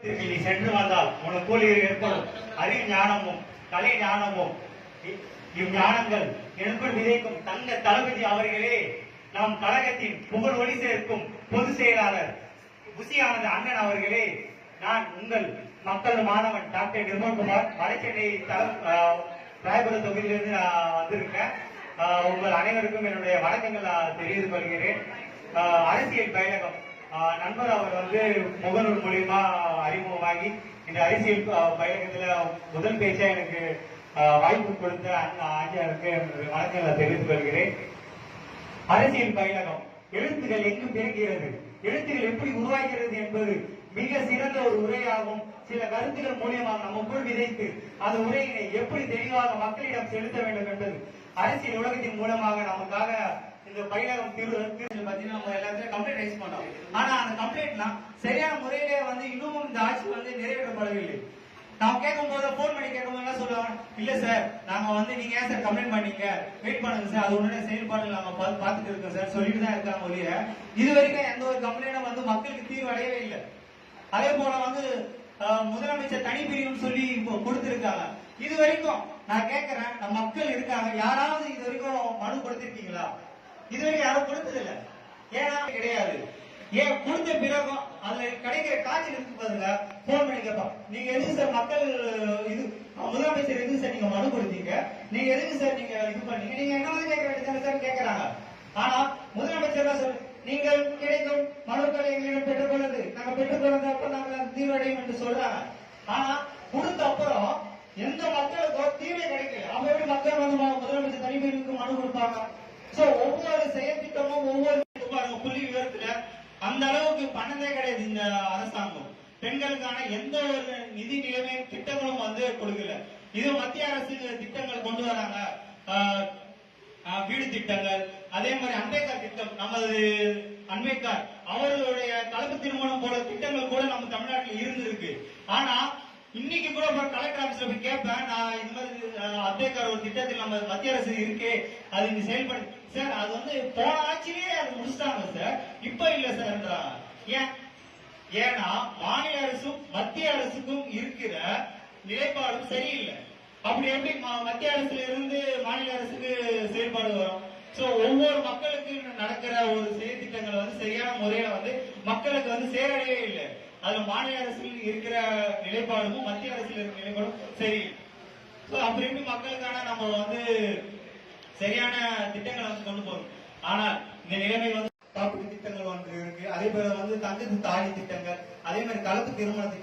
நீ சென்று வந்தால் உனக்கு கூலி ஏற்படும். அறிவு ஞானமும் கலை ஞானமும் இவ்ஞானங்கள் எனக்குள் விதைக்கும் தங்க தளபதி அவர்களே, நம் கழகத்தின் புகழ் ஒளி சேர்க்கும் பொதுச் செயலாளர் புசியானது அண்ணன் அவர்களே, நான் உங்கள் மக்கள் மாணவன் டாக்டர் நிர்மல்குமார் வடசென்னை ராயபுரம் தொகுதியிலிருந்து வந்திருக்கேன். உங்கள் அனைவருக்கும் என்னுடைய வணக்கங்கள் தெரிவித்துக் கொள்கிறேன். அரசியல் பயணகம் நண்பர் அவர் முகநூல் மூலியமா அறிமுகமாகி இந்த அரசியல் பயணத்துல முதல் பேச்சா எனக்கு வாய்ப்பு கொடுத்த ஆகியோருக்கு வணக்கங்களை தெரிவித்துக் கொள்கிறேன். அரசியல் பயணகம் எழுத்துக்கள் எங்கு பிறக்கிறது, எழுத்துக்கள் எப்படி உருவாகிறது என்பது மிக சிறந்த ஒரு உரையாகும். சில கருத்துக்கள் மூலியமாக நமக்குள் விதைத்து அந்த உரையினை எப்படி தெளிவாக மக்களிடம் செலுத்த வேண்டும் என்பது அரசியல் உலகத்தின் மூலமாக நமக்காக இந்த பயணம் பாத்தீங்கன்னா நம்ம எல்லாத்தையும் கம்ப்ளைண்ட் ரைஸ் பண்ணோம். ஆனா அந்த கம்ப்ளைண்ட்லாம் சரியான முறையிலே இன்னமும் இந்த ஆட்சி நிறைவேற்றப்படவில்லை. நான் கேட்கும் போது போன் பண்ணி கேட்கும் போது சொல்லுவாங்க, இல்ல சார் நாங்க நீங்க ஏன் சார் கம்ப்ளைண்ட் பண்ணீங்க, வெயிட் பண்ணுங்க சார், அது உடனே செயல்பாடு நாங்க பாத்துட்டு இருக்கோம் சார் சொல்லிட்டு தான் இருக்காங்க ஒழிய இது வரைக்கும் எந்த ஒரு கம்ப்ளைண்டும் மக்களுக்கு தீர்வு அடையவே இல்லை. அதே போல முதலமைச்சர் தனிப்பிரிவுன்னு சொல்லி கொடுத்திருக்காங்க. இது வரைக்கும் நான் கேட்கிறேன், நம்ம மக்கள் இருக்காங்க, யாராவது இது வரைக்கும் மனு கொடுத்திருக்கீங்களா? இது வரைக்கும் யாரும் கொடுத்ததில்லை. ஏன்னா கிடையாது. ஏன் கொடுத்த பிறகும் அதுல கிடைக்கிற காய்ச்சல் இருக்கு பாருங்க, போன் பண்ணி கேட்போம், நீங்க எதுக்கு சார் மக்கள் இது முதலமைச்சர் எதுக்கு சார் நீங்க மனு கொடுத்தீங்க, நீங்க எதுக்கு சார் நீங்க இது பண்ணீங்க, நீங்க என்ன கேட்க வேண்டியது சார் கேட்கறாங்க. ஆனா முதலமைச்சர் தான் சொல்லு, நீங்கள் கிடைக்கும் மனுக்களை எங்களிடம் பெற்றுக்கொள்ளுது, நாங்க பெற்றுக்கொள்ளுறப்ப நாங்கள் தீர்வடையும் என்று சொல்றாங்க. ஆனா கொடுத்த அப்புறம் எந்த மக்களுக்கும் தீர்வே கிடைக்கல. அவங்க எப்படி மக்கள் முதலமைச்சர் தனிப்பிரிவுக்கு மனு கொடுப்பாங்க? சோ ஒவ்வொரு செயற்திட்டமும் ஒவ்வொரு புள்ளி விவரத்துல அந்த அளவுக்கு பண்ணதே கிடையாது இந்த அரசாங்கம். பெண்களுக்கான எந்த ஒரு நிதி நிலைமை திட்டங்களும் கொடுக்கல. இது மத்திய அரசு திட்டங்கள் கொண்டு வராங்க, வீடு திட்டங்கள், அதே மாதிரி அம்பேத்கர் திட்டம், நமது அம்பேத்கர் அவர்களுடைய கலப்பு திருமணம் போல திட்டங்கள் கூட நம்ம தமிழ்நாட்டில் இருந்திருக்கு. ஆனா இன்னைக்கு கூட கலெக்டர் ஆபீஸ்ல போய் கேட்பேன், நான் இந்த மாதிரி அம்பேத்கர் ஒரு திட்டத்தில் நம்ம மத்திய அரசு இருக்கு, அது இங்க செயல்படு சார், அது போன ஆட்சியிலேயே அது முடிச்சிட்டாங்க சார், இப்ப இல்ல சார். ஏன்னா மாநில அரசும் மத்திய அரசுக்கும் இருக்கிற நிலைப்பாடும் சரியில்லை. அப்படி எப்படி மத்திய அரசுல இருந்து மாநில அரசுக்கு செயல்பாடு வரும்? சோ ஒவ்வொரு மக்களுக்கு நடக்கிற ஒரு செயற்திட்டங்கள் சரியான முறையில மக்களுக்கு சேரவே இல்லை. அதுல மாநில அரசில் இருக்கிற நிலைப்பாடும் மத்திய அரசில் இருக்கிற நிலைப்பாடும் சரி. அப்படி மக்களுக்கான நம்ம சரியான திட்டங்களை கொண்டு போறோம். ஆனால் இந்த நிலைமை காப்பீட்டு திட்டங்கள் இருக்கு, அதே போல தங்கத்து தாலி திட்டங்கள், அதே மாதிரி கலப்பு திருமண திட்டங்கள்